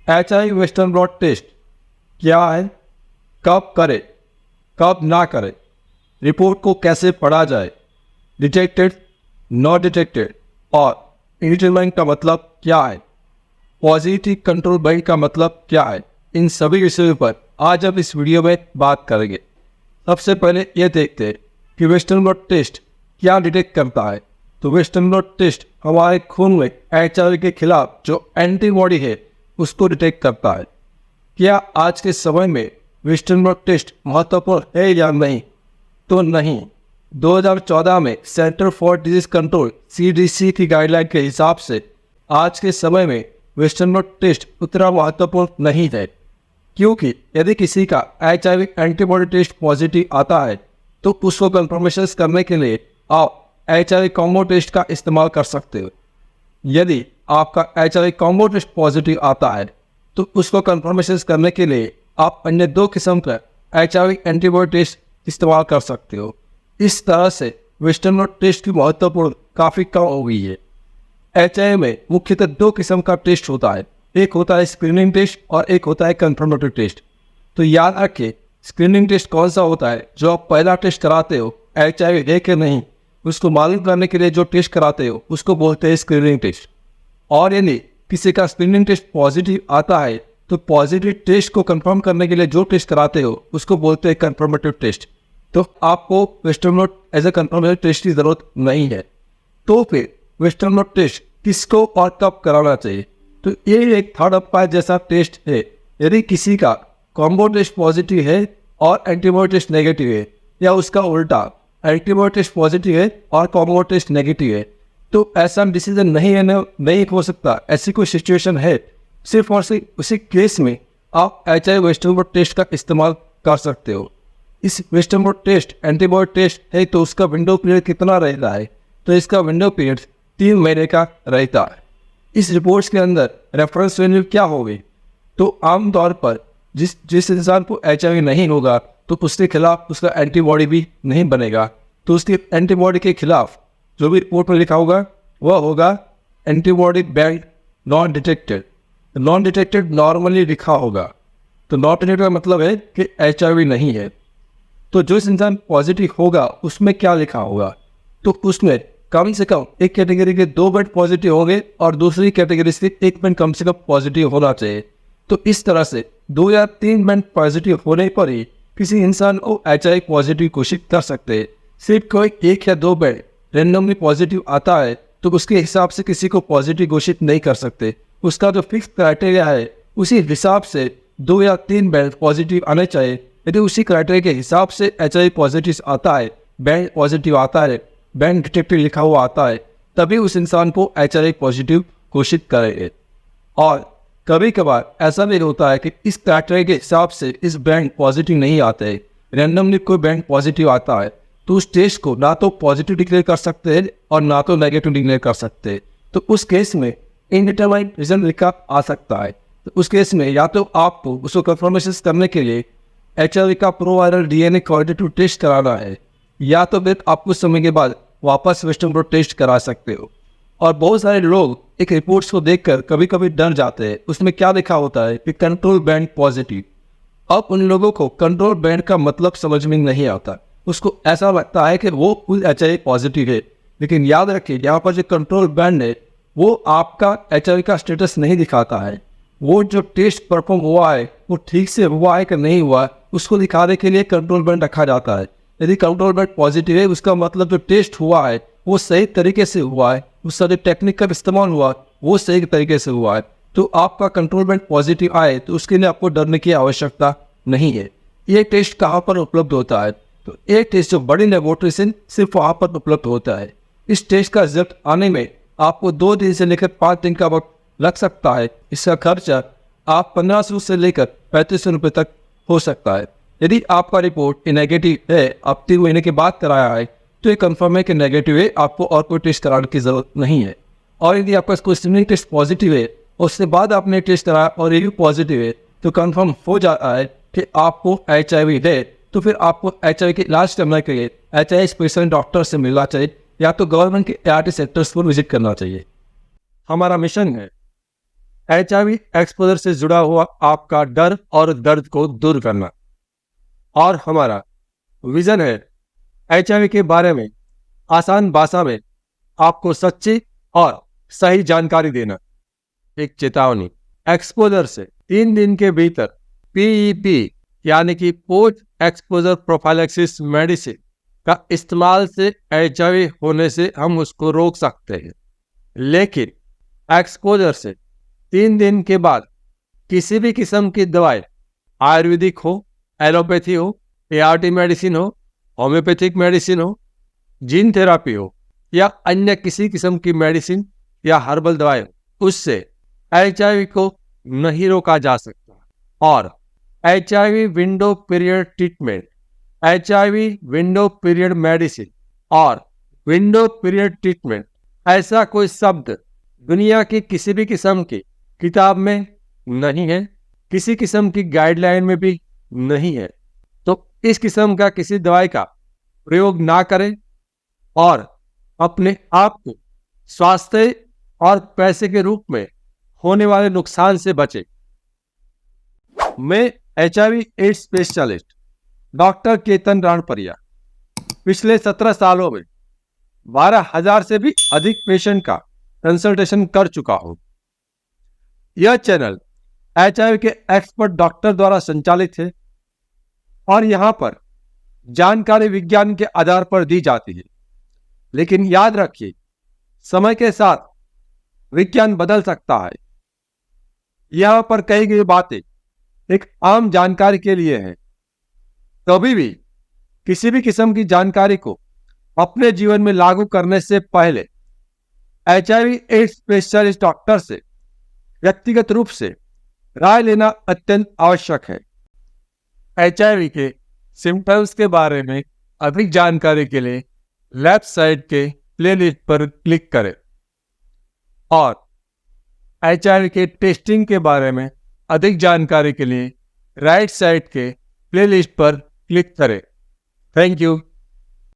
HIV western blot test क्या है, कब करें, कब ना करें, रिपोर्ट को कैसे पढ़ा जाए, डिटेक्टेड, नॉट डिटेक्टेड और इंडिटरमाइन का मतलब क्या है, पॉजिटिव कंट्रोल बैंड का मतलब क्या है, इन सभी विषयों पर आज हम इस वीडियो में बात करेंगे। सबसे पहले ये देखते हैं कि वेस्टर्न ब्लॉट टेस्ट क्या डिटेक्ट करता है। तो वेस्टर्न ब्लॉट टेस्ट हमारे खून में HIV के खिलाफ जो एंटीबॉडी है उसको डिटेक्ट करता है। क्या आज के समय में वेस्टर्न ब्लॉट टेस्ट महत्वपूर्ण है या नहीं? तो नहीं। 2014 में centre for disease control CDC की गाइडलाइन के हिसाब से आज के समय में वेस्टर्न ब्लॉट टेस्ट उतना महत्वपूर्ण नहीं है, क्योंकि यदि किसी का HIV एंटीबॉडी टेस्ट पॉजिटिव आता है तो उसको कंफर्मेशन करने के लिए आप HIV कॉम्बो टेस्ट का इस्तेमाल कर सकते हो। यदि आपका HIV कॉम्बो टेस्ट पॉजिटिव आता है तो उसको कंफर्मेशन करने के लिए आप अन्य 2 किस्म का HIV एंटीबॉडी टेस्ट इस्तेमाल कर सकते हो। इस तरह से वेस्टर्न ब्लॉट टेस्ट की महत्वपूर्ण काफ़ी कम हो गई है। HIV में मुख्यतः 2 किस्म का टेस्ट होता है, एक होता है स्क्रीनिंग टेस्ट और एक होता है कंफर्मेटरी टेस्ट। तो याद रखिए, स्क्रीनिंग टेस्ट कौन सा होता है? जो आप पहला टेस्ट कराते हो HIV है कि नहीं उसको मालूम करने के लिए जो टेस्ट कराते हो उसको बोलते हैं स्क्रीनिंग टेस्ट। और यदि किसी का स्क्रीनिंग टेस्ट पॉजिटिव आता है तो पॉजिटिव टेस्ट को कंफर्म करने के लिए जो टेस्ट कराते हो उसको बोलते हैं कंफर्मेटिव टेस्ट। तो आपको western blot as a confirmative test की जरूरत नहीं है। तो फिर वेस्टर्न ब्लॉट टेस्ट किसको और कब कराना चाहिए? तो ये एक थर्ड अपायर जैसा टेस्ट है। यदि किसी का कॉम्बो टेस्ट पॉजिटिव है और एंटीबॉडी टेस्ट नेगेटिव है, या उसका उल्टा एंटीबॉडी टेस्ट पॉजिटिव है और कॉम्बो टेस्ट नेगेटिव है, तो ऐसा डिसीजन नहीं हो सकता। ऐसी कोई सिचुएशन है, सिर्फ और सिर्फ उसी केस में आप HIV वेस्टर्न ब्लॉट टेस्ट का इस्तेमाल कर सकते हो। इस western blot test antibody test है तो उसका विंडो पीरियड कितना रहता है? तो इसका विंडो पीरियड 3 महीने का रहता है। इस रिपोर्ट्स के अंदर रेफरेंस वैल्यू क्या होगी? तो आमतौर पर जिस इंसान को HIV नहीं होगा तो उसके खिलाफ उसका एंटीबॉडी भी नहीं बनेगा, तो उसकी एंटीबॉडी के खिलाफ जो भी रिपोर्ट में लिखा होगा वह होगा antibody band non detected. Non detected normally लिखा होगा, तो नॉन डिटेक्टेड का मतलब है कि HIV नहीं है। तो जो इंसान पॉजिटिव होगा उसमें क्या लिखा होगा? तो उसमें कम से कम एक कैटेगरी के 2 बैंड पॉजिटिव होंगे और दूसरी कैटेगरी से 1 बैंड कम से कम पॉजिटिव होना चाहिए। तो इस तरह से 2 या 3 बैंड पॉजिटिव होने पर ही किसी इंसान को HIV पॉजिटिव घोषित कर सकते हैं। सिर्फ कोई 1 या 2 बैंड रेंडमली पॉजिटिव आता है तो उसके हिसाब से किसी को पॉजिटिव घोषित नहीं कर सकते। उसका जो फिक्स क्राइटेरिया है उसी हिसाब से 2 या 3 बैंड पॉजिटिव आने चाहिए। यदि उसी क्राइटेरिया के हिसाब से HIV पॉजिटिव आता है, बैंड पॉजिटिव आता है, बैंड डिटेक्टेड लिखा हुआ आता है, तभी उस इंसान को HIV पॉजिटिव घोषित करेंगे। और कभी कभार ऐसा भी होता है कि इस क्राइटेरिया के हिसाब से इस बैंड पॉजिटिव नहीं आते, रैंडमली कोई बैंड पॉजिटिव आता है, तो उस टेस्ट को ना तो पॉजिटिव डिक्लेयर कर सकते हैं और ना तो नेगेटिव डिक्लेयर कर सकते हैं। तो उस केस में इनडिटरमाइंड रिजल्ट लिखा आ सकता है। तो उस केस में या तो आपको उसको कंफर्मेशन करने के लिए HIV का प्रोवायरल DNA क्वालिटेटिव टेस्ट कराना है, या तो फिर आप कुछ समय के बाद वापस वेस्टर्न ब्लॉट टेस्ट करा सकते हो। और बहुत सारे लोग एक रिपोर्ट्स को देखकर कभी कभी डर जाते हैं। उसमें क्या लिखा होता है कि कंट्रोल बैंड पॉजिटिव। अब उन लोगों को कंट्रोल बैंड का मतलब समझ में नहीं आता, उसको ऐसा लगता है कि वो HIV पॉजिटिव है। लेकिन याद रखिए, यहाँ पर जो कंट्रोल बैंड है वो आपका HIV का स्टेटस नहीं दिखाता है। वो जो टेस्ट परफॉर्म हुआ है वो ठीक से हुआ है कि नहीं हुआ है उसको दिखाने के लिए कंट्रोल बैंड रखा जाता है। यदि कंट्रोल बैंड पॉजिटिव है उसका मतलब जो टेस्ट हुआ है वो सही तरीके से हुआ है, उसका जो टेक्निक का इस्तेमाल हुआ वो सही तरीके से हुआ है। तो आपका कंट्रोल बैंड पॉजिटिव आए तो उसके लिए आपको डरने की आवश्यकता नहीं है। ये टेस्ट कहाँ पर उपलब्ध होता है? तो ये टेस्ट जो बड़ी लेबोरेटरी से सिर्फ वहाँ पर उपलब्ध होता है। इस टेस्ट का रिजल्ट आने में आपको 2 दिन से लेकर 5 दिन का वक्त लग सकता है। इसका खर्चा आप 1500 से लेकर 3500 रुपये तक हो सकता है। यदि आपका रिपोर्ट नेगेटिव है, आप 3 महीने के बाद कराया है, तो ये कंफर्म है कि नेगेटिव है, आपको और कोई टेस्ट कराने की जरूरत नहीं है। और यदि आपका कोई स्क्रीनिंग टेस्ट पॉजिटिव है, उसके बाद आपने टेस्ट कराया और ये भी पॉजिटिव है, तो कंफर्म हो जाता है कि आपको HIV है। तो फिर आपको HIV के इलाज करने के लिए HIV स्पेशलिस्ट डॉक्टर से मिलना चाहिए, या तो गवर्नमेंट के ART सेंटर्स पर विजिट करना चाहिए। हमारा मिशन है HIV एक्सपोजर से जुड़ा हुआ आपका डर और दर्द को दूर करना। और हमारा विजन है HIV के बारे में आसान भाषा में आपको सच्ची और सही जानकारी देना। एक चेतावनी, एक्सपोजर से 3 दिन के भीतर PEP यानी कि पोस्ट एक्सपोजर प्रोफाइलैक्सिस मेडिसिन का इस्तेमाल से HIV होने से हम उसको रोक सकते हैं, लेकिन एक्सपोजर से 3 दिन के बाद किसी भी किस्म की दवाई, आयुर्वेदिक हो, एलोपैथी हो, ART मेडिसिन हो, होम्योपैथिक मेडिसिन हो, जीन थेरापी हो या अन्य किसी किस्म की मेडिसिन या हर्बल दवाई हो, उससे HIV को नहीं रोका जा सकता। और HIV window period treatment, HIV window period medicine और विंडो पीरियड ट्रीटमेंट, ऐसा कोई शब्द दुनिया की किसी भी किस्म की किताब में नहीं है, किसी किस्म की गाइडलाइन में भी नहीं है। तो इस किस्म का किसी दवाई का प्रयोग ना करें और अपने आप को स्वास्थ्य और पैसे के रूप में होने वाले नुकसान से बचें। मैं HIV AIDS specialist doctor Ketan Ranpariya पिछले 17 सालों में 12,000 से भी अधिक पेशेंट का कंसल्टेशन कर चुका हूं। यह चैनल HIV के एक्सपर्ट डॉक्टर द्वारा संचालित है और यहां पर जानकारी विज्ञान के आधार पर दी जाती है। लेकिन याद रखिए, समय के साथ विज्ञान बदल सकता है। यहां पर कही गई बातें एक आम जानकारी के लिए है। कभी भी किसी भी किस्म की जानकारी को अपने जीवन में लागू करने से पहले HIV एड्स स्पेशलिस्ट डॉक्टर से व्यक्तिगत रूप से राय लेना अत्यंत आवश्यक है। HIV के सिम्टम्स के बारे में अधिक जानकारी के लिए लेफ्ट साइड के प्लेलिस्ट पर क्लिक करें और HIV के टेस्टिंग के बारे में अधिक जानकारी के लिए राइट साइड के प्लेलिस्ट पर क्लिक करें। Thank you.